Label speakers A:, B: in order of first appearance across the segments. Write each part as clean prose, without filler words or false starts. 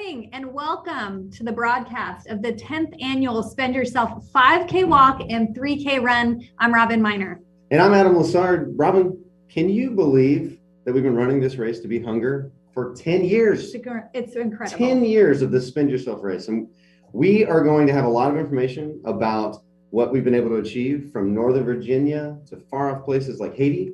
A: morning and welcome to the broadcast of the 10th annual Spend Yourself 5K Walk and 3K Run. I'm Robin Miner.
B: And I'm Adam Lassard. Robin, can you believe that we've been running this race to beat hunger for 10 years?
A: It's incredible.
B: 10 years of this Spend Yourself race. And we are going to have a lot of information about what we've been able to achieve from Northern Virginia to far off places like Haiti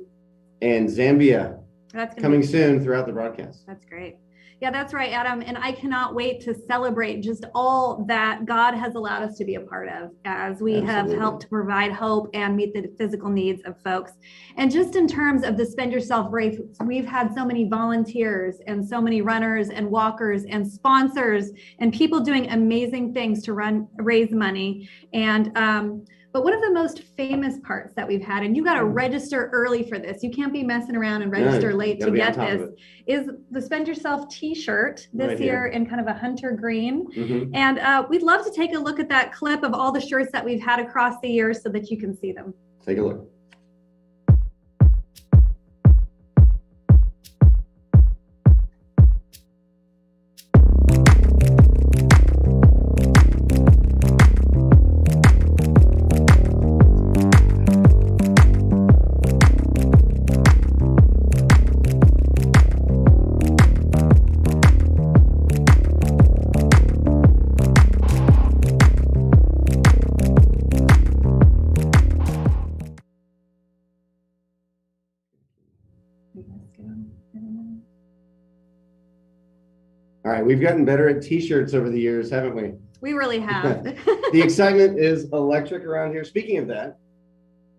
B: and Zambia. That's coming soon throughout the broadcast.
A: That's great. Yeah, that's right, Adam. And I cannot wait to celebrate just all that God has allowed us to be a part of as we have helped provide hope and meet the physical needs of folks. And just in terms of the Spend Yourself race, we've had so many volunteers and so many runners and walkers and sponsors and people doing amazing things to raise money. And but one of the most famous parts that we've had, and you got to register early for this. You can't be messing around and register late to get this, is the Spend Yourself t-shirt this year in kind of a hunter green. Mm-hmm. And we'd love to take a look at that clip of all the shirts that we've had across the years so that you can see them.
B: Take a look. All right, we've gotten better at t-shirts over the years, haven't we?
A: We really have.
B: The excitement is electric around here. Speaking of that,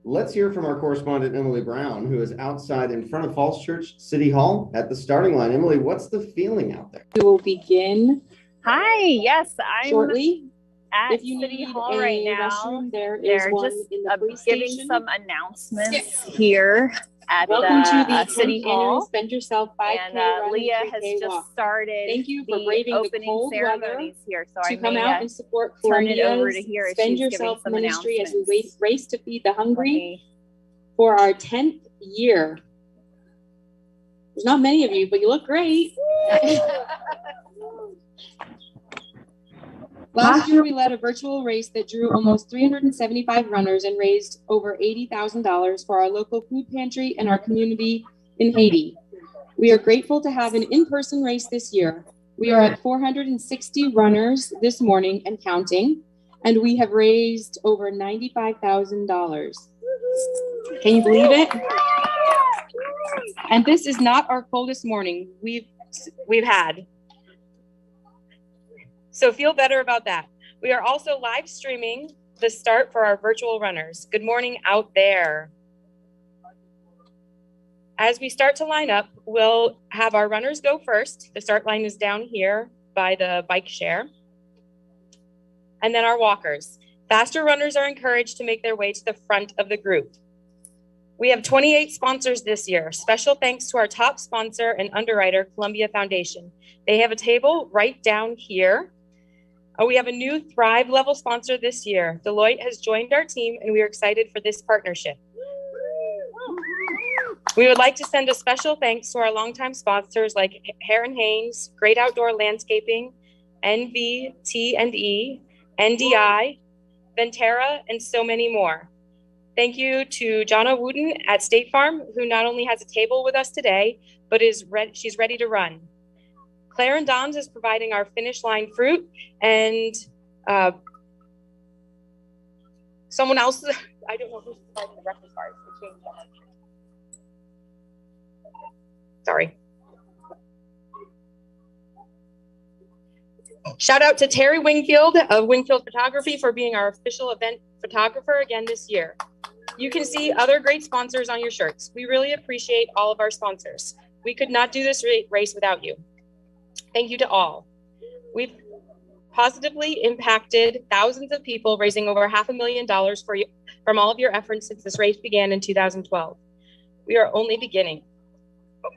B: let's hear from our correspondent, Emily Brown, who is outside in front of Falls Church City Hall at the starting line. Emily, what's the feeling out there?
C: We will begin.
D: Hi, yes, I'm
C: shortly
D: at City Hall right now.
C: Restroom, they're
D: just
C: in the
D: giving
C: station.
D: some announcements here at
C: Welcome to the
D: City
C: Hall.
D: Hall.
C: Spend Yourself 5K
D: And Leah has just
C: walk.
D: started.
C: Thank you for
D: the
C: braving
D: opening
C: the cold
D: ceremonies here. So
C: to
D: I
C: come
D: may
C: out and support
D: turn it over to
C: Columbia's
D: here.
C: Spend Yourself ministry as we race to feed the hungry for our 10th year. There's not many of you, but you look great. Last year, we led a virtual race that drew almost 375 runners and raised over $80,000 for our local food pantry and our community in Haiti. We are grateful to have an in-person race this year. We are at 460 runners this morning and counting, and we have raised over $95,000. Can you believe it? And this is not our coldest morning we've had. So feel better about that. We are also live streaming the start for our virtual runners. Good morning out there. As we start to line up, we'll have our runners go first. The start line is down here by the bike share. And then our walkers. Faster runners are encouraged to make their way to the front of the group. We have 28 sponsors this year. Special thanks to our top sponsor and underwriter, Columbia Foundation. They have a table right down here. We have a new Thrive level sponsor this year. Deloitte has joined our team and we are excited for this partnership. We would like to send a special thanks to our longtime sponsors like Heron Haynes, Great Outdoor Landscaping, NVT&E, NDI, Venterra, and so many more. Thank you to Jonna Wooten at State Farm, who not only has a table with us today, but she's ready to run. Claire and Don's is providing our finish line fruit, and someone else, I don't know who's providing the breakfast bars. Sorry. Shout out to Terry Wingfield of Wingfield Photography for being our official event photographer again this year. You can see other great sponsors on your shirts. We really appreciate all of our sponsors. We could not do this race without you. Thank you to all. We've positively impacted thousands of people, raising over $500,000 for you from all of your efforts since this race began in 2012. We are only beginning.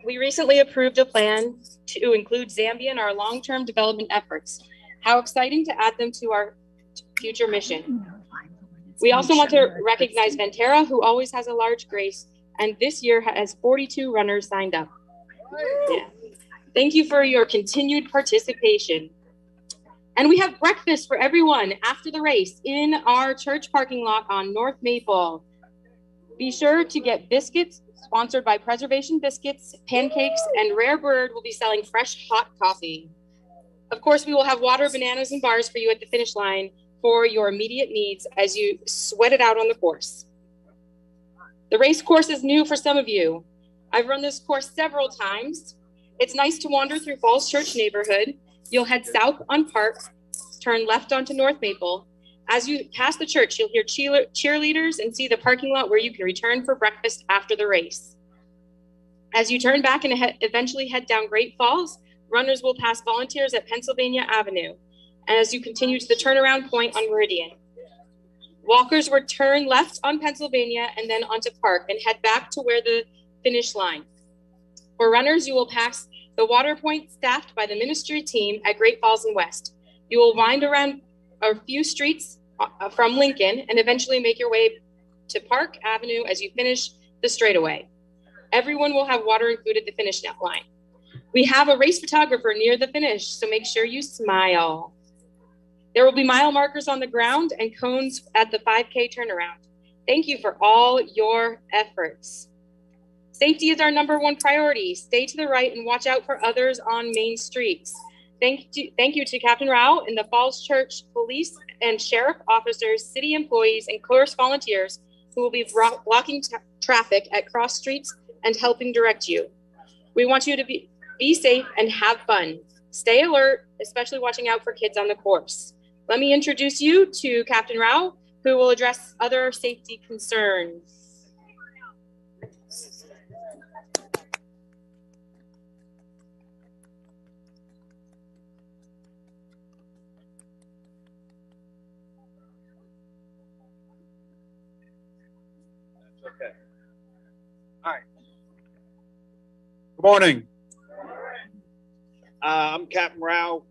C: We recently approved a plan to include Zambia in our long-term development efforts. How exciting to add them to our future mission. We also want to recognize Venterra, who always has a large race, and this year has 42 runners signed up. Yeah. Thank you for your continued participation. And we have breakfast for everyone after the race in our church parking lot on North Maple. Be sure to get biscuits, sponsored by Preservation Biscuits, pancakes, and Rare Bird will be selling fresh hot coffee. Of course, we will have water, bananas, and bars for you at the finish line for your immediate needs as you sweat it out on the course. The race course is new for some of you. I've run this course several times. It's nice to wander through Falls Church neighborhood. You'll head south on Park, turn left onto North Maple. As you pass the church, you'll hear cheerleaders and see the parking lot where you can return for breakfast after the race. As you turn back and eventually head down Great Falls, runners will pass volunteers at Pennsylvania Avenue. And as you continue to the turnaround point on Meridian. Walkers will turn left on Pennsylvania and then onto Park and head back to where the finish line. For runners, you will pass the water point staffed by the ministry team at Great Falls and West. You will wind around a few streets from Lincoln and eventually make your way to Park Avenue as you finish the straightaway. Everyone will have water and food at the finish line. We have a race photographer near the finish, so make sure you smile. There will be mile markers on the ground and cones at the 5K turnaround. Thank you for all your efforts. Safety is our #1 priority. Stay to the right and watch out for others on main streets. Thank you to Captain Rao and the Falls Church police and sheriff officers, city employees, and course volunteers who will be blocking traffic at cross streets and helping direct you. We want you to be safe and have fun. Stay alert, especially watching out for kids on the course. Let me introduce you to Captain Rao, who will address other safety concerns.
E: Okay. All right. Good morning. I'm Captain Rao,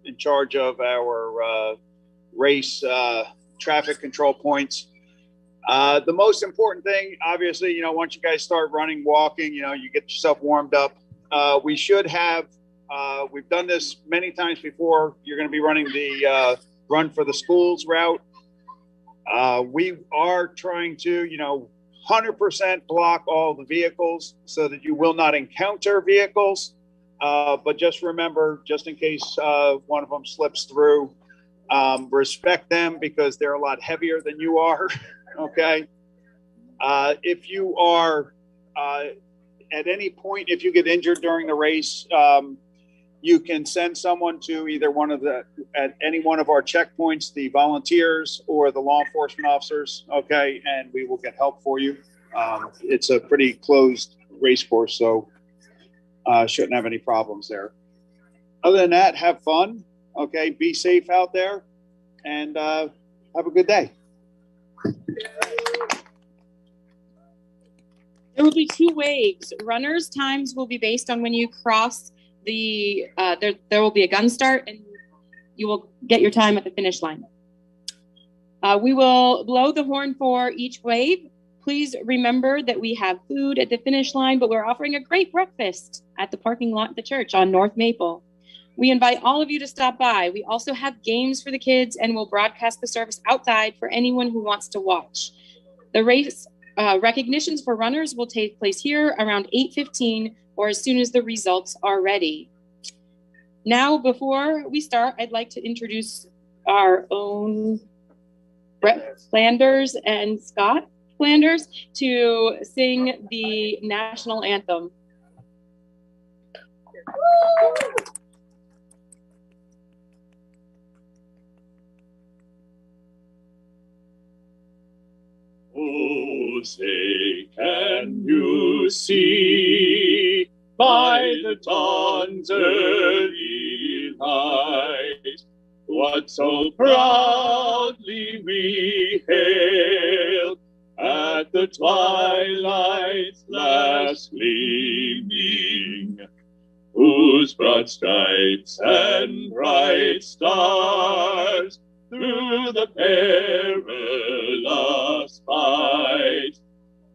E: in charge of our race traffic control points. The most important thing, obviously, once you guys start running, walking, you get yourself warmed up. We should have, we've done this many times before. You're going to be running the Run for the Schools route. We are trying to, 100% block all the vehicles so that you will not encounter vehicles. But just remember, just in case one of them slips through, respect them because they're a lot heavier than you are, okay? If you are, at any point, if you get injured during the race, you can send someone to either at any one of our checkpoints, the volunteers or the law enforcement officers, okay? And we will get help for you. It's a pretty closed race course, so shouldn't have any problems there. Other than that, have fun, okay? Be safe out there, and have a good day.
C: There will be 2 waves. Runners' times will be based on when you cross the, there will be a gun start, and you will get your time at the finish line. We will blow the horn for each wave. Please remember that we have food at the finish line, but we're offering a great breakfast at the parking lot at the church on North Maple. We invite all of you to stop by. We also have games for the kids, and we'll broadcast the service outside for anyone who wants to watch. The race recognitions for runners will take place here around 8:15 or as soon as the results are ready. Now, before we start, I'd like to introduce our own Brett Flanders and Scott Flanders to sing the national anthem.
F: Oh, say, can you see by the dawn's early light what so proudly we hailed at the twilight's last gleaming, whose broad stripes and bright stars through the perilous fight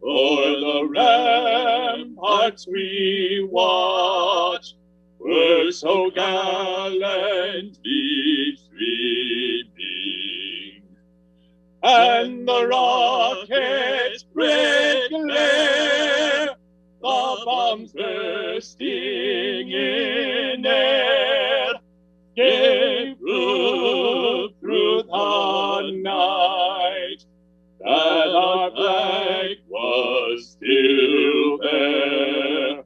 F: o'er the ramparts we watched, were so gallantly streaming, and the rocket's red glare, the bombs bursting in air, gave proof through the night that our flag was still there.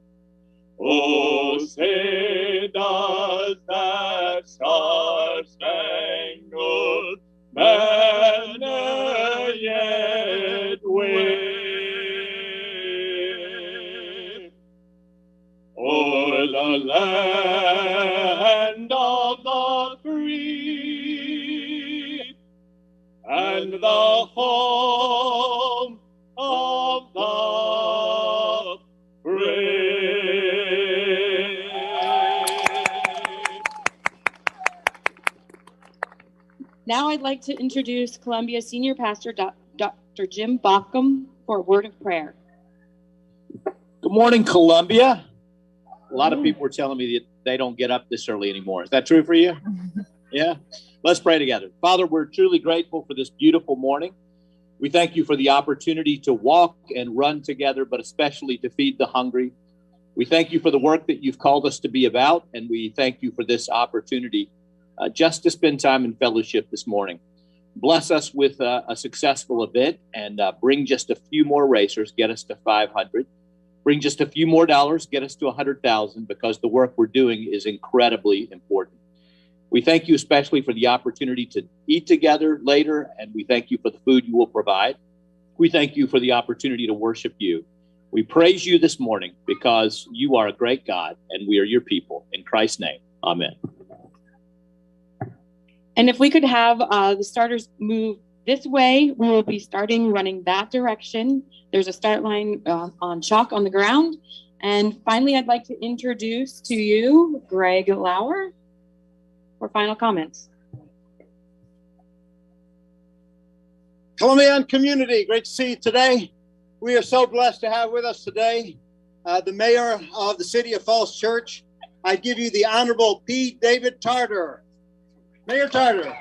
F: Oh, say does that star-spangled banner yet wave o'er the land of the free and the home of the brave.
C: Now I'd like to introduce Columbia Senior Pastor Dr. Jim Bauckham for a word of prayer.
G: Good morning, Columbia. A lot of people were telling me that they don't get up this early anymore. Is that true for you? Yeah? Let's pray together. Father, we're truly grateful for this beautiful morning. We thank you for the opportunity to walk and run together, but especially to feed the hungry. We thank you for the work that you've called us to be about, and we thank you for this opportunity just to spend time in fellowship this morning. Bless us with a successful event and bring just a few more racers, get us to 500. Bring just a few more dollars, get us to 100,000, because the work we're doing is incredibly important. We thank you especially for the opportunity to eat together later, and we thank you for the food you will provide. We thank you for the opportunity to worship you. We praise you this morning because you are a great God, and we are your people. In Christ's name, amen.
C: And if we could have the starters move this way, we will be starting running that direction. There's a start line on chalk on the ground. And finally, I'd like to introduce to you Greg Lauer for final comments.
H: Columbian community, great to see you today. We are so blessed to have with us today the mayor of the city of Falls Church. I give you the Honorable P. David Tarter. Mayor Tarter.
I: Thank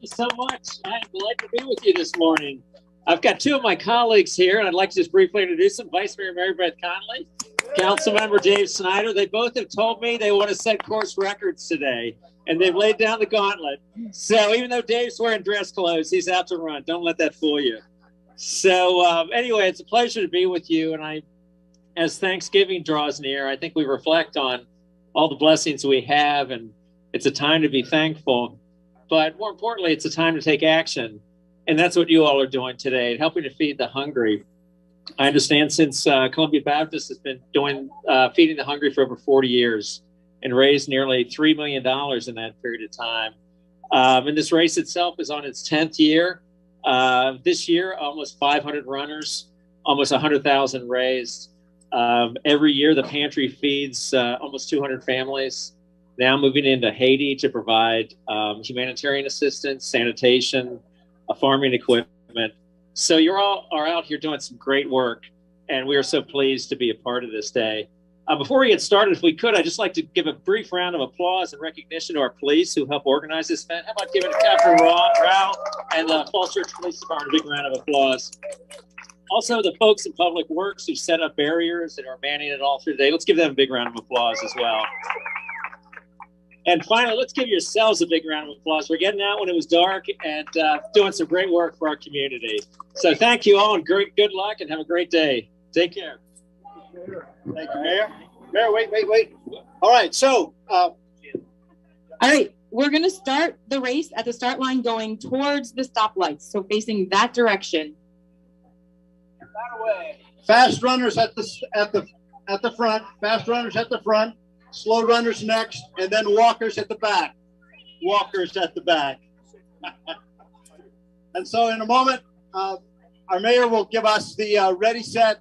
I: you so much. I'm glad to be with you this morning. I've got two of my colleagues here, and I'd like to just briefly introduce them. Vice Mayor Mary Beth Conley, Councilmember Dave Snyder. They both have told me they want to set course records today, and they've laid down the gauntlet. So even though Dave's wearing dress clothes, he's out to run. Don't let that fool you. So anyway, it's a pleasure to be with you. And as Thanksgiving draws near, I think we reflect on all the blessings we have, and it's a time to be thankful. But more importantly, it's a time to take action. And that's what you all are doing today, helping to feed the hungry. I understand since Columbia Baptist has been doing feeding the hungry for over 40 years and raised nearly $3 million in that period of time. And this race itself is on its 10th year. This year, almost 500 runners, almost 100,000 raised. Every year, the pantry feeds almost 200 families. Now moving into Haiti to provide humanitarian assistance, sanitation, farming equipment. So you all are out here doing some great work, and we are so pleased to be a part of this day. Before we get started, if we could, I'd just like to give a brief round of applause and recognition to our police who helped organize this event. How about giving Captain Rao and the Falls Church Police Department a big round of applause. Also, the folks in Public Works who set up barriers and are manning it all through the day. Let's give them a big round of applause as well. And finally, let's give yourselves a big round of applause for getting out when it was dark and doing some great work for our community. So thank you all, and good luck, and have a great day. Take care.
H: Thank you, Mayor. Mayor, wait. All right, so.
C: All right, we're going to start the race at the start line going towards the stoplights, so facing that direction.
H: Fast runners at the front. Fast runners at the front. Slow runners next, and then walkers at the back. Walkers at the back. And so in a moment, our mayor will give us the ready, set,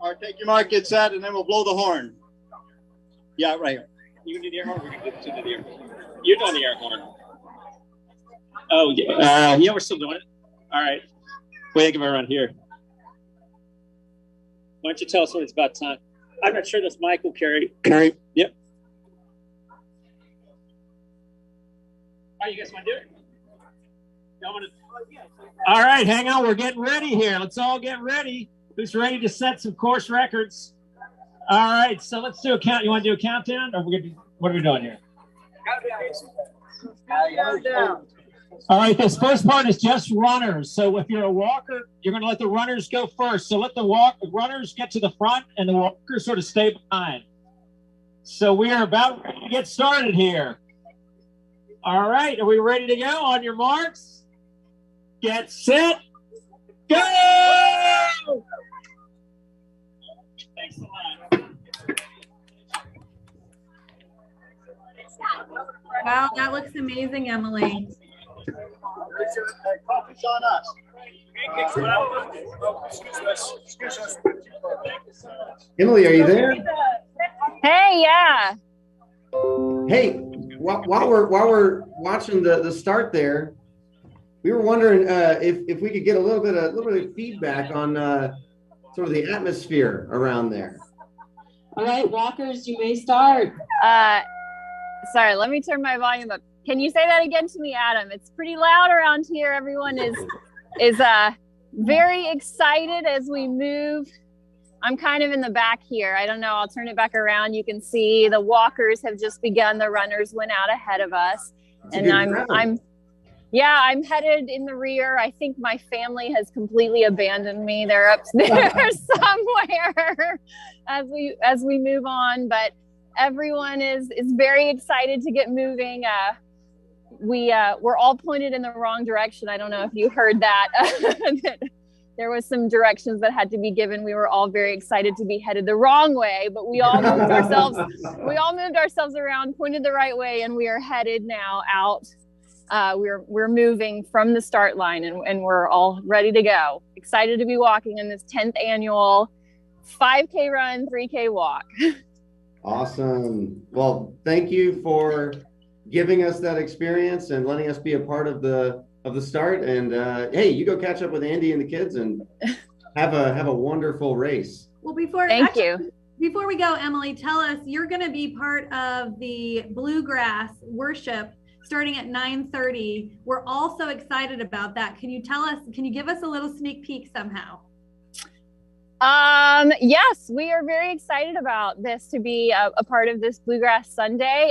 H: or take your mark, get set, and then we'll blow the horn. Yeah, right here.
I: You can do the air horn? We're going to do the air horn. You're doing the air horn. Oh, yeah. Yeah, we're still doing it. All right. Way to give around here. Why don't you tell us when it's about time? I'm not sure this mic will carry. Yep. Oh, you guys want to do it? All right, hang on. We're getting ready here. Let's all get ready. Who's ready to set some course records? All right, so let's do a count. You want to do a countdown, or what are we doing here? All right, this first part is just runners. So if you're a walker, you're going to let the runners go first. So let the runners get to the front, and the walkers sort of stay behind. So we are about ready to get started here. All right, are we ready to go? On your marks, get set, go! Thanks a lot.
A: Wow, that looks amazing, Emily.
H: Coffee's on us.
B: Emily, are you there?
D: Hey, yeah.
B: Hey, while we're watching the start there, we were wondering if we could get a little bit of feedback on sort of the atmosphere around there.
J: All right, walkers, you may start.
D: Sorry, let me turn my volume up. Can you say that again to me, Adam? It's pretty loud around here. Everyone is very excited as we move. I'm kind of in the back here. I don't know. I'll turn it back around. You can see the walkers have just begun. The runners went out ahead of us, and I'm headed in the rear. I think my family has completely abandoned me. They're up there somewhere as we move on. But everyone is very excited to get moving. We're all pointed in the wrong direction. I don't know if you heard that. There was some directions that had to be given. We were all very excited to be headed the wrong way, but we all moved ourselves. We all moved ourselves around, pointed the right way, and we are headed now out. We're moving from the start line, and we're all ready to go. Excited to be walking in this 10th annual 5K run, 3K walk.
B: Awesome. Well, thank you for giving us that experience and letting us be a part of the start. And hey, you go catch up with Andy and the kids and have a wonderful race.
A: Well, before we go, Emily, tell us, you're going to be part of the bluegrass worship starting at 9:30. We're all so excited about that. Can you give us a little sneak peek somehow?
D: Yes, we are very excited about this to be a part of this Bluegrass Sunday.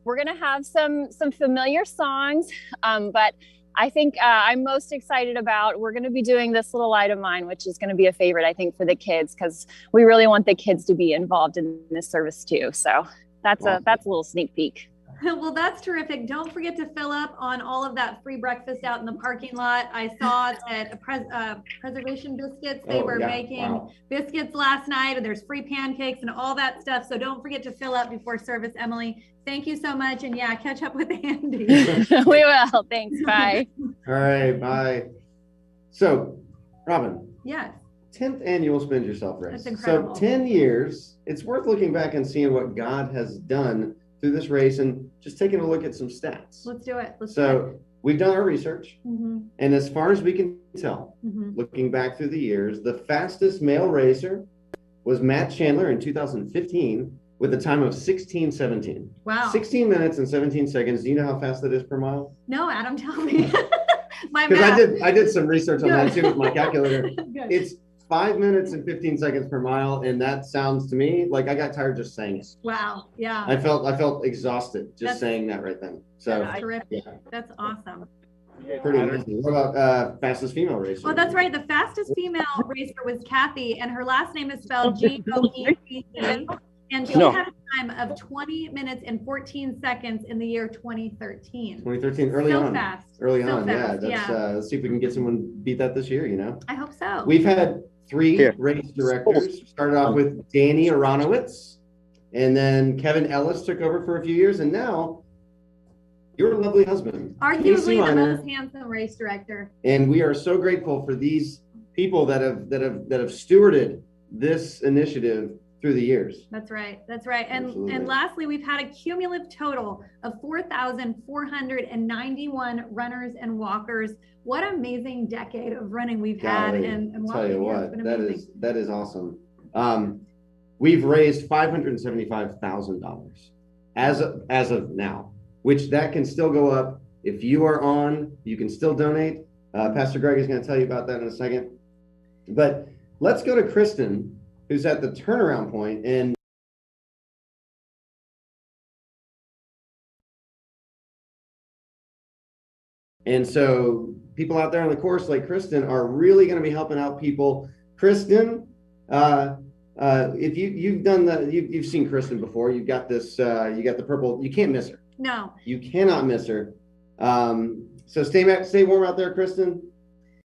D: We're going to have some familiar songs, but I think I'm most excited about, we're going to be doing This Little Light of Mine, which is going to be a favorite, I think, for the kids, because we really want the kids to be involved in this service too. So that's a little sneak peek.
A: Well, that's terrific. Don't forget to fill up on all of that free breakfast out in the parking lot. I saw it at Preservation Biscuits. They were making biscuits last night, and there's free pancakes and all that stuff. So don't forget to fill up before service, Emily. Thank you so much. And yeah, catch up with Andy.
D: We will. Thanks. Bye.
B: All right. Bye. So, Robin.
A: Yes.
B: 10th annual Spend Yourself race.
A: That's incredible.
B: So 10 years, it's worth looking back and seeing what God has done through this race and just taking a look at some stats.
A: Let's do it.
B: We've done our research,
A: mm-hmm.
B: and as far as we can tell,
A: mm-hmm.
B: looking back through the years, the fastest male racer was Matt Chandler in 2015 with a time of 16:17.
A: Wow.
B: 16 minutes and 17 seconds. Do you know how fast that is per mile?
A: No, Adam, tell me.
B: Because I did some research on that too with my calculator.
A: Good.
B: It's 5 minutes and 15 seconds per mile, and that sounds to me like I got tired just saying it.
A: Wow. Yeah.
B: I felt exhausted just saying that right then. So
A: that's terrific. Yeah. That's awesome.
B: Pretty amazing. What about fastest female racer?
A: Well, that's right. The fastest female racer was Kathy, and her last name is spelled Goeece. And she had a time of 20 minutes and 14 seconds in the year 2013.
B: 2013, early on.
A: Fast.
B: Early
A: so
B: on,
A: fast.
B: Yeah. Let's see if we can get someone beat that this year, you know?
A: I hope so.
B: We've had 3 race directors. Started off with Danny Aronowitz, and then Kevin Ellis took over for a few years, and now your lovely husband,
A: arguably the most handsome race director.
B: And we are so grateful for these people that have stewarded this initiative through the years.
A: That's right. And lastly, we've had a cumulative total of 4,491 runners and walkers. What an amazing decade of running we've had and
B: tell you what, that is awesome. we've raised $575,000 as of now, which that can still go up. If you are on, you can still donate. Pastor Greg is going to tell you about that in a second. But let's go to Kristen, who's at the turnaround point, and so people out there on the course like Kristen are really going to be helping out people. Kristen, if you've done you've seen Kristen before. You've got this. You got the purple. You can't miss her.
A: No,
B: you cannot miss her. So stay warm out there, Kristen.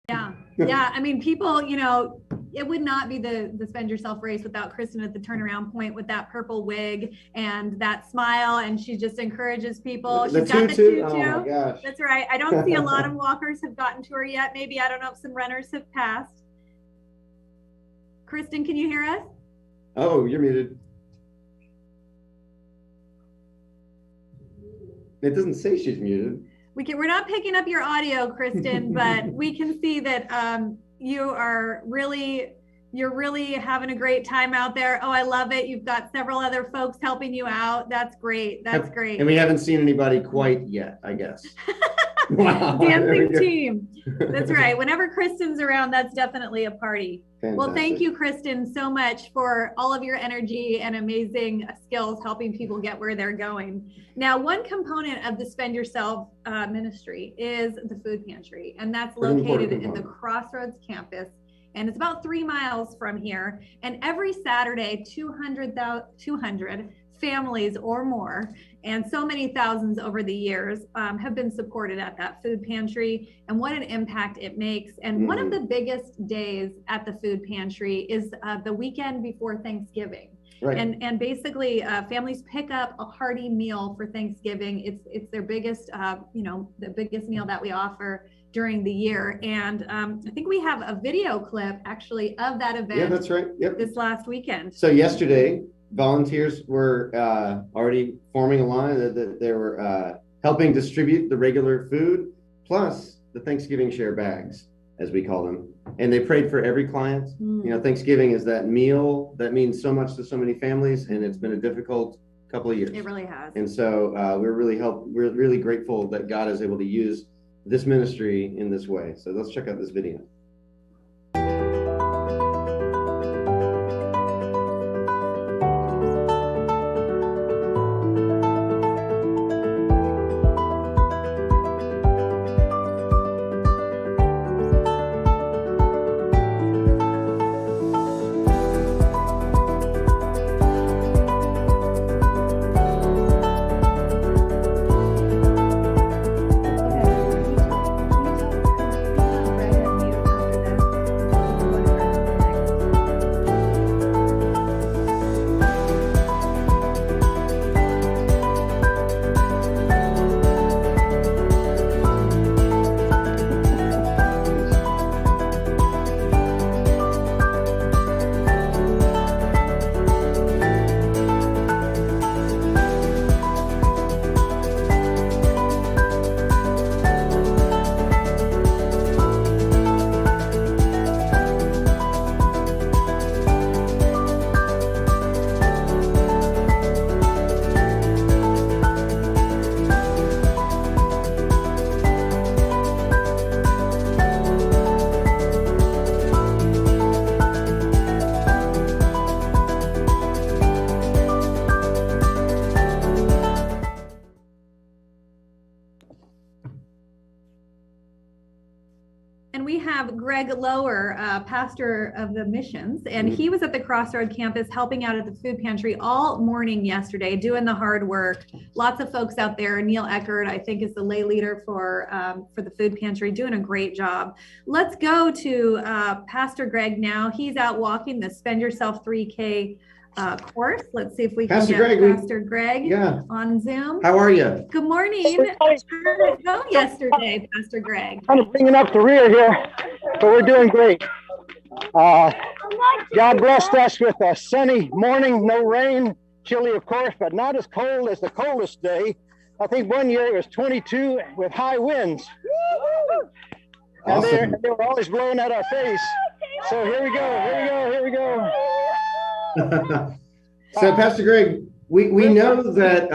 A: Yeah. Yeah. I mean, people, you know, it would not be the Spend Yourself race without Kristen at the turnaround point with that purple wig and that smile. And she just encourages people. She's got the tutu.
B: Oh my gosh.
A: That's right. I don't see a lot of walkers have gotten to her yet. Maybe, I don't know if some runners have passed. Kristen, can you hear us?
B: Oh, you're muted. It doesn't say she's muted.
A: We're not picking up your audio, Kristen, but we can see that you're really having a great time out there. Oh, I love it. You've got several other folks helping you out. That's great. That's great.
B: And we haven't seen anybody quite yet, I guess.
A: Wow. Dancing team. That's right. Whenever Kristen's around, that's definitely a party. Fantastic. Well, thank you, Kristen, so much for all of your energy and amazing skills helping people get where they're going. Now, one component of the Spend Yourself ministry is the Food Pantry, and that's located in the Crossroads campus. And it's about 3 miles from here. And every Saturday, 200 families or more, and so many thousands over the years have been supported at that food pantry, and what an impact it makes. And one of the biggest days at the food pantry is the weekend before Thanksgiving. Right. And basically families pick up a hearty meal for Thanksgiving. It's their biggest, the biggest meal that we offer during the year. And I think we have a video clip actually of that event.
B: Yeah, that's right. Yep.
A: This last weekend.
B: So yesterday, volunteers were already forming a line that they were helping distribute the regular food plus the Thanksgiving share bags, as we call them. And they prayed for every client. You know, Thanksgiving is that meal that means so much to so many families, and it's been a difficult couple of years.
A: It really has.
B: And so we're really grateful that God is able to use this ministry in this way. So let's check out this video.
A: Greg Lower, pastor of the missions, and he was at the Crossroad campus helping out at the food pantry all morning yesterday, doing the hard work. Lots of folks out there. Neil Eckert, I think, is the lay leader for the food pantry, doing a great job. Let's go to Pastor Greg now. He's out walking the Spend Yourself 3K course. Let's see if we can get Pastor Greg on Zoom.
B: How are you?
A: Good morning. How did it go yesterday, Pastor Greg?
K: Kind of bringing up the rear here, but we're doing great. God blessed us with a sunny morning, no rain, chilly of course, but not as cold as the coldest day. I think one year it was 22 with high winds. And they were always blowing at our face. So here we go.
B: So, Pastor Greg, we know that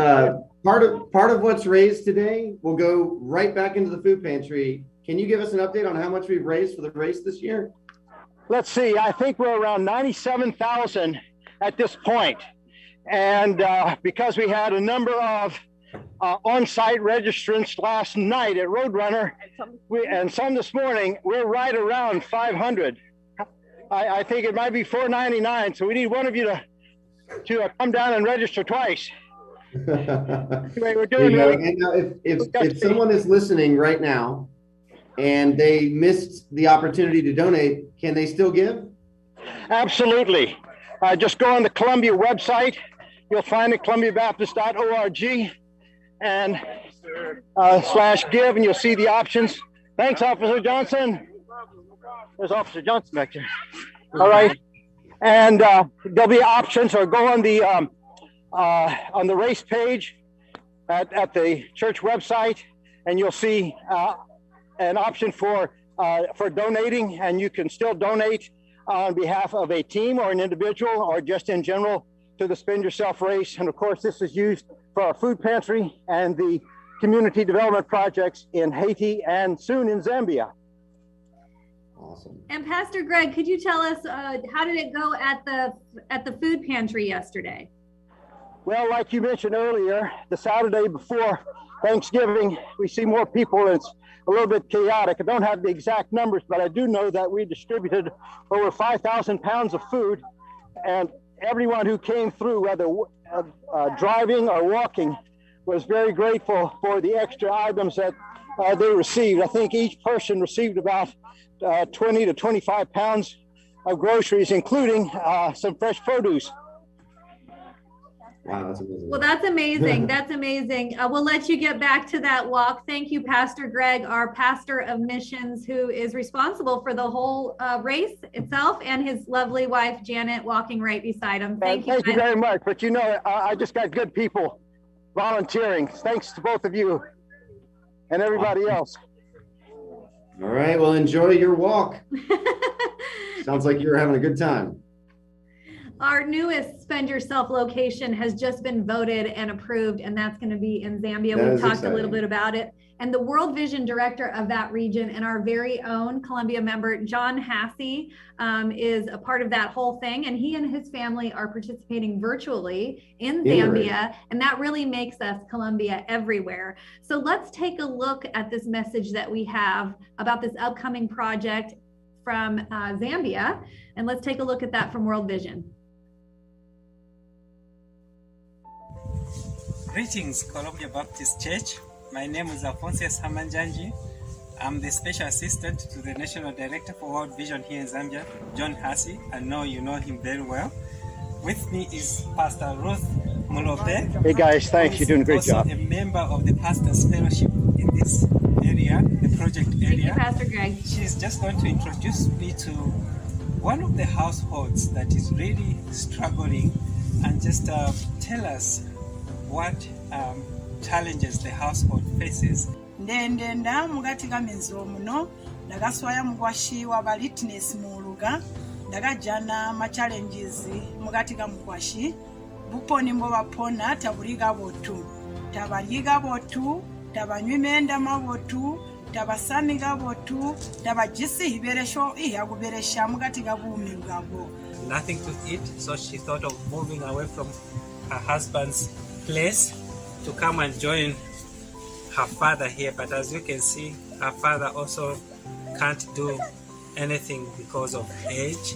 B: part of what's raised today will go right back into the food pantry. Can you give us an update on how much we've raised for the race this year?
K: Let's see. I think we're around 97,000 at this point. And because we had a number of on-site registrants last night at Roadrunner, and some this morning, we're right around 500. I think it might be 499. So we need one of you to come down and register twice. Anyway, we're doing really.
B: And now if someone is listening right now and they missed the opportunity to donate, can they still give? Absolutely. Just go on the Columbia website. You'll find it, columbiabaptist.org, and /give, and you'll see the options. Thanks, Officer Johnson. There's Officer Johnson back there. All right. And there'll be options, or go on the race page at the church website, and you'll see an option for donating, and you can still donate on behalf of a team or an individual or just in general to the Spend Yourself race. And of course, this is used for our food pantry and the community development projects in Haiti and soon in Zambia. Awesome.
A: And Pastor Greg, could you tell us how did it go at the food pantry yesterday?
K: Well, like you mentioned earlier, the Saturday before Thanksgiving, we see more people, and it's a little bit chaotic. I don't have the exact numbers, but I do know that we distributed over 5,000 pounds of food, and everyone who came through, whether driving or walking, was very grateful for the extra items that they received. I think each person received about 20 to 25 pounds of groceries, including some fresh produce.
B: Wow, that's amazing.
A: Well, that's amazing. That's amazing. We'll let you get back to that walk. Thank you, Pastor Greg, our pastor of missions, who is responsible for the whole race itself, and his lovely wife, Janet, walking right beside him. Thank you.
K: Thank you very much. But you know, I just got good people volunteering. Thanks to both of you and everybody else.
B: All right. Well, enjoy your walk. Sounds like you're having a good time.
A: Our newest Spend Yourself location has just been voted and approved, and that's going to be in Zambia. We've talked a little bit about it. And the World Vision Director of that region and our very own Columbia member, John Hassey, is a part of that whole thing. And he and his family are participating virtually in Zambia. And that really makes us Columbia everywhere. So let's take a look at this message that we have about this upcoming project from Zambia. And let's take a look at that from World Vision.
L: Greetings, Columbia Baptist Church. My name is Alphonsus Hamanjanji. I'm the Special Assistant to the National Director for World Vision here in Zambia, John Hassey. I know you know him very well. With me is Pastor Ruth Mulobe.
K: Hey guys, thanks. You're doing a great job.
L: Also a member of the Pastors Fellowship in this area, the project area.
A: Thank you, Pastor Greg.
L: She's just going to introduce me to one of the households that is really struggling, and just tell us what challenges the household faces.
M: Ndenda mugati kamenzo muno ndagaswaya mugwashi wa balitness muluga ndagajana ma challenges mugati kamugwashi buponi mbo bapona tabuliga botu tabaliga botu tabanywimenda mabotu tabasaniga botu tabajisi iberesho iyaguberesha mugati gabumi ngabo.
L: Nothing to eat, so she thought of moving away from her husband's place to come and join her father here. But as you can see, her father also can't do anything because of age.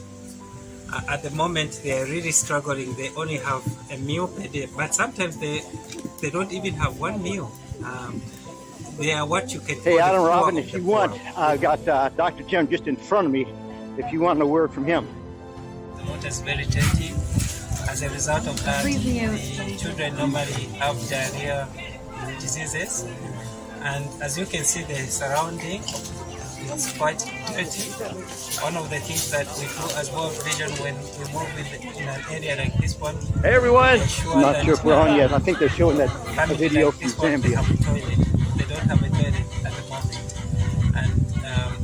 L: At the moment, they are really struggling. They only have a meal per day, but sometimes they don't even have one meal. They are what you can.
K: Hey, Adam Robin, if you want, I've got Dr. Jim just in front of me. If you want a word from him.
L: The water is very dirty. As a result of that, the children normally have diarrhea diseases. And as you can see, the surrounding is quite dirty. One of the things that we do as World Vision when we move in an area like this one.
K: Hey everyone! I'm not sure if we're on yet. I think they're showing that a video from Zambia.
L: They don't have a toilet at the moment. And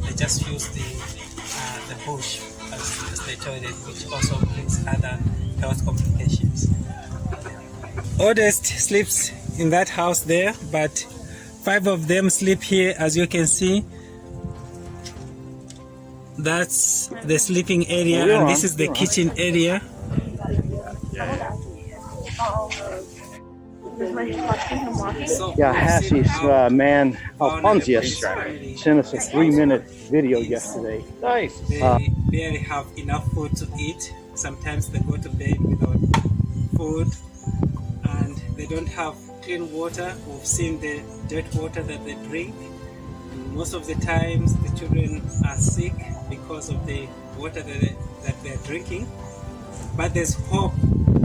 L: they just use the bush as the toilet, which also brings other health complications. Oldest sleeps in that house there, but 5 of them sleep here, as you can see. That's the sleeping area, and this is the kitchen area.
K: Yeah, Hassie's man, Alphonsius, sent us a 3-minute video yesterday.
G: Nice.
L: They barely have enough food to eat. Sometimes they go to bed without food, and they don't have clean water. We've seen the dirt water that they drink. And most of the times, the children are sick because of the water that they're drinking. But there's hope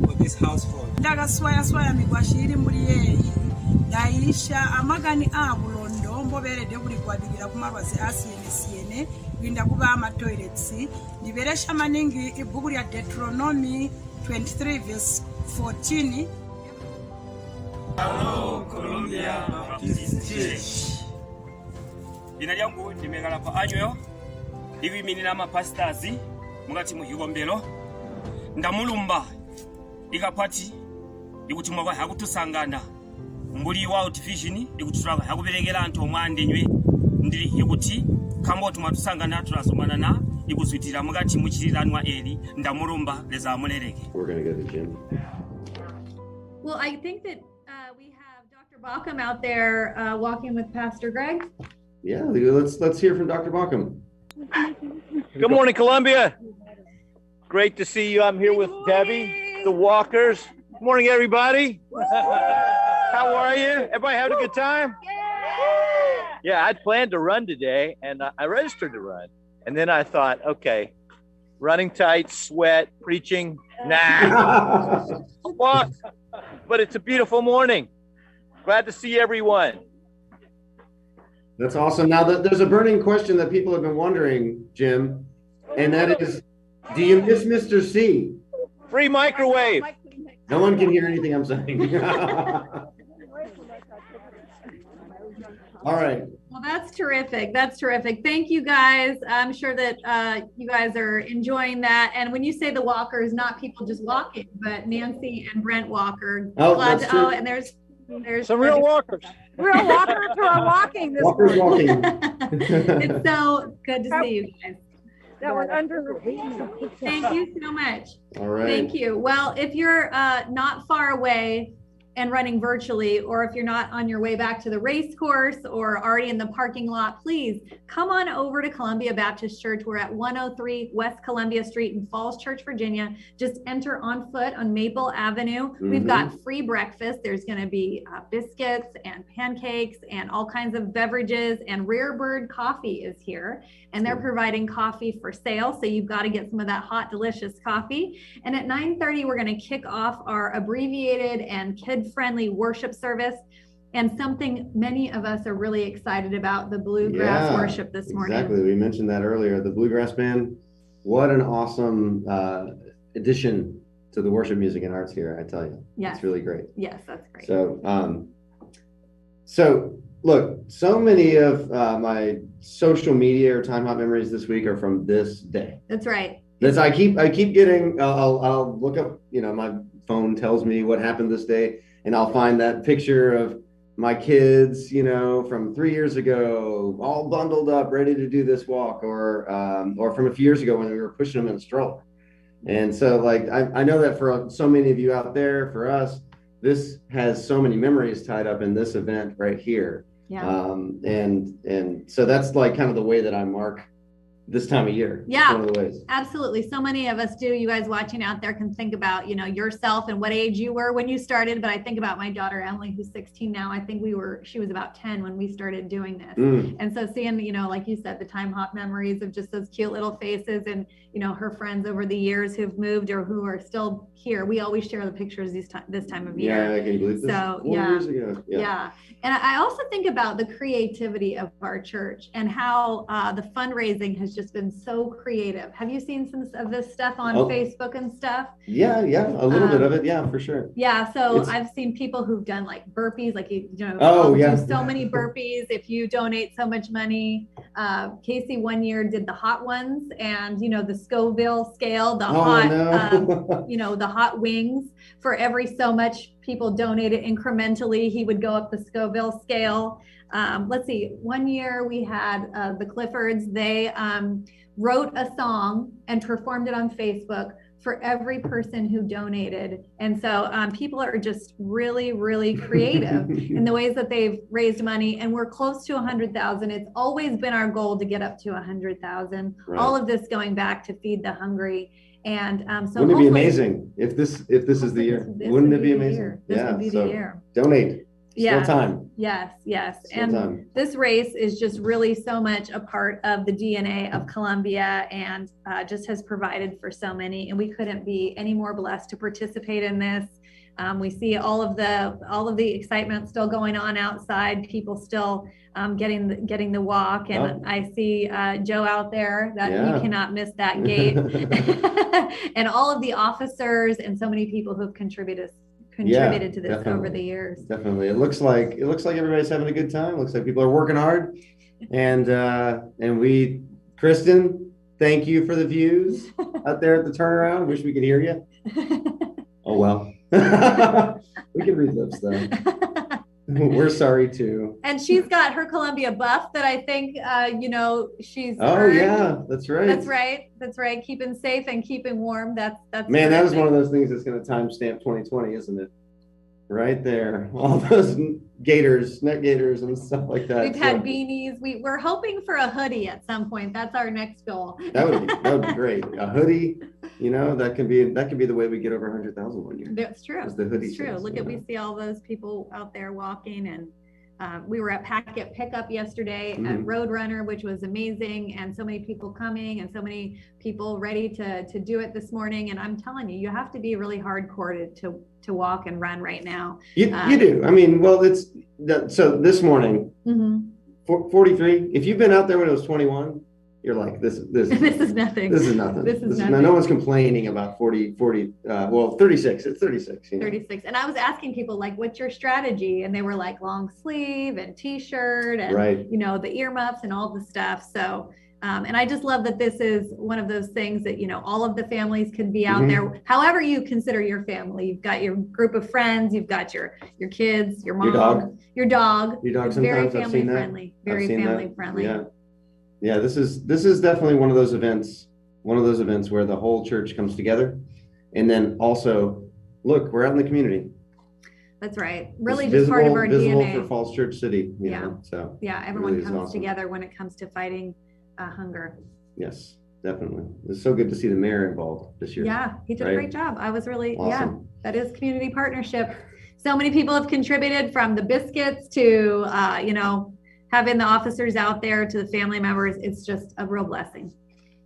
L: for this household.
M: Ndagaswaya migwashiri muri yeyi daisha amagani abulondo mboberede buli kwabigira kumarwazi asiyene binda kuba ama toilets liberesha maningi ibuku lya Deuteronomy 23 verse 14.
N: Hello, Columbia Baptist Church. Jina lyangu nimegala pa anyo hivi mimi na mapastors mugati mu higombero ndamulumba ikapati ikutumwa kwa hakutusangana mbuli wa vision ikutusanga hakuberegera antu omwandenywe ndiri ikuti kambo tumatusangana turasomana na ikuswitira mugati mu kiriranwa eri ndamulumba leza mulereke.
B: We're going to go to Jim.
A: Well, I think that we have Dr. Bauckham out there walking with Pastor Greg.
B: Yeah, let's hear from Dr. Bauckham.
G: Good morning, Columbia. Great to see you. I'm here with Debbie, the walkers. Good morning, everybody. How are you? Everybody having a good time? Yeah, I'd planned to run today, and I registered to run. And then I thought, okay, running tight, sweat, preaching, nah. Walk. But it's a beautiful morning. Glad to see everyone.
B: That's awesome. Now, there's a burning question that people have been wondering, Jim, and that is, do you miss Mr. C?
G: Free microwave.
B: No one can hear anything I'm saying. All right.
A: Well, that's terrific. That's terrific. Thank you, guys. I'm sure that you guys are enjoying that. And when you say the walkers, not people just walking, but Nancy and Brent Walker.
B: Oh, that's true.
A: Oh, and there's
K: some real walkers.
O: Real walkers who are walking this
B: Walkers
O: morning.
B: walking.
A: It's so good to see you guys.
O: That was under.
A: Thank you so much.
B: All right.
A: Thank you. Well, if you're not far away and running virtually, or if you're not on your way back to the race course or already in the parking lot, please come on over to Columbia Baptist Church. We're at 103 West Columbia Street in Falls Church, Virginia. Just enter on foot on Maple Avenue. We've got free breakfast. There's going to be biscuits and pancakes and all kinds of beverages, and Rare Bird Coffee is here, and they're providing coffee for sale. So you've got to get some of that hot, delicious coffee. And at 9:30, we're going to kick off our abbreviated and kid-friendly worship service, and something many of us are really excited about, the bluegrass worship this morning.
B: Exactly. We mentioned that earlier. The Bluegrass Band, what an awesome addition to the worship music and arts here, I tell you.
A: Yes.
B: It's really great.
A: Yes, that's great.
B: So look, so many of my social media or time hop memories this week are from this day.
A: That's right.
B: I keep getting, I'll look up, my phone tells me what happened this day, and I'll find that picture of my kids, from 3 years ago, all bundled up, ready to do this walk, or from a few years ago when we were pushing them in a stroller. And so I know that for so many of you out there, for us, this has so many memories tied up in this event right here.
A: Yeah.
B: And so that's kind of the way that I mark this time of year.
A: Yeah,
B: one of the ways.
A: Absolutely. So many of us do. You guys watching out there can think about, yourself and what age you were when you started. But I think about my daughter, Emily, who's 16 now. I think she was about 10 when we started doing this. And so seeing, like you said, the time hop memories of just those cute little faces and, her friends over the years who've moved or who are still here. We always share the pictures this time of year.
B: Yeah, I can believe this.
A: So,
B: 4 years ago.
A: Yeah. And I also think about the creativity of our church and how the fundraising has has just been so creative. Have you seen some of this stuff on
B: Oh.
A: Facebook and stuff?
B: Yeah, a little bit of it. Yeah, for sure.
A: Yeah, so
B: It's-
A: I've seen people who've done like burpees, like you know,
B: Oh,
A: do
B: yeah.
A: so many burpees if you donate so much money. Casey one year did the hot ones, and you know the Scoville scale, the hot,
B: no.
A: you know, the hot wings. For every so much people donated incrementally, he would go up the Scoville scale. Let's see, one year we had the Cliffords. They wrote a song and performed it on Facebook for every person who donated. And so people are just really, really creative in the ways that they've raised money. And we're close to 100,000. It's always been our goal to get up to 100,000.
B: Right.
A: All of this going back to feed the hungry. And so
B: wouldn't it be amazing if this is the year? Wouldn't it be amazing?
A: This would be the year.
B: Donate.
A: Yeah.
B: Still time.
A: Yes.
B: Still
A: And
B: time.
A: this race is just really so much a part of the DNA of Columbia, and just has provided for so many. And we couldn't be any more blessed to participate in this. We see all of the excitement still going on outside. People still getting the walk, and I see Joe out there. That you cannot miss that gate, and all of the officers and so many people who have contributed to this over the years.
B: Definitely. It looks like everybody's having a good time. It looks like people are working hard. And we, Kristen, thank you for the views out there at the turnaround. Wish we could hear you. Oh, well. We can read lips though. We're sorry too.
A: And she's got her Columbia buff that I think, she's.
B: Oh
A: earned.
B: yeah, that's right.
A: That's right. Keeping safe and keeping warm. That's.
B: Man, that was one of those things that's going to timestamp 2020, isn't it? Right there, all those gators, net gators, and stuff like that.
A: We've had beanies. We're hoping for a hoodie at some point. That's our next goal.
B: That would be great. A hoodie, that can be the way we get over 100,000 one year.
A: That's true.
B: The hoodie.
A: It's true. We see all those people out there walking, and we were at Packet Pickup yesterday at Roadrunner, which was amazing, and so many people coming and so many people ready to do it this morning. And I'm telling you, you have to be really hardcore to walk and run right now.
B: You do. I mean, well, so this morning, 43. If you've been out there when it was 21, you're like, this is
A: nothing.
B: This is nothing. No one's complaining about 36. It's 36.
A: 36. And I was asking people, like, what's your strategy? And they were like, long sleeve and t-shirt and, the earmuffs and all the stuff. So, and I just love that this is one of those things that, all of the families can be out there. However you consider your family. You've got your group of friends, you've got your kids, your mom, your dog.
B: It's
A: very family friendly. Very family friendly.
B: Yeah, this is definitely one of those events where the whole church comes together. And then also, look, we're out in the community.
A: That's right. Really just part of our DNA.
B: For Falls Church City. So
A: everyone
B: really
A: comes together when it comes to fighting hunger.
B: Yes, definitely. It's so good to see the mayor involved this year.
A: Yeah, he did a great job. I was really,
B: awesome.
A: That is community partnership. So many people have contributed, from the biscuits to, having the officers out there, to the family members. It's just a real blessing.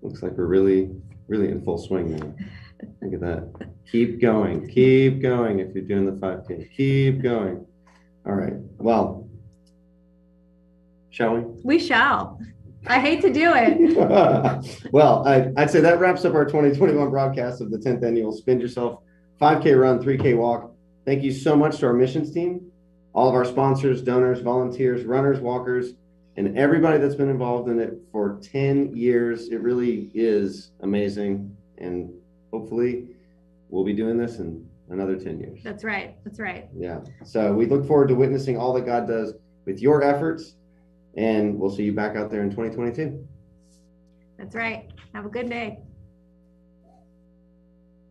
B: Looks like we're really, really in full swing now. Look at that. Keep going if you're doing the 5K. Keep going. All right. Well, shall we?
A: We shall. I hate to do it.
B: Well, I'd say that wraps up our 2021 broadcast of the 10th annual Spend Yourself 5K Run, 3K Walk. Thank you so much to our missions team, all of our sponsors, donors, volunteers, runners, walkers, and everybody that's been involved in it for 10 years. It really is amazing. And hopefully we'll be doing this in another 10 years.
A: That's right.
B: Yeah. So we look forward to witnessing all that God does with your efforts, and we'll see you back out there in 2022.
A: That's right. Have a good day.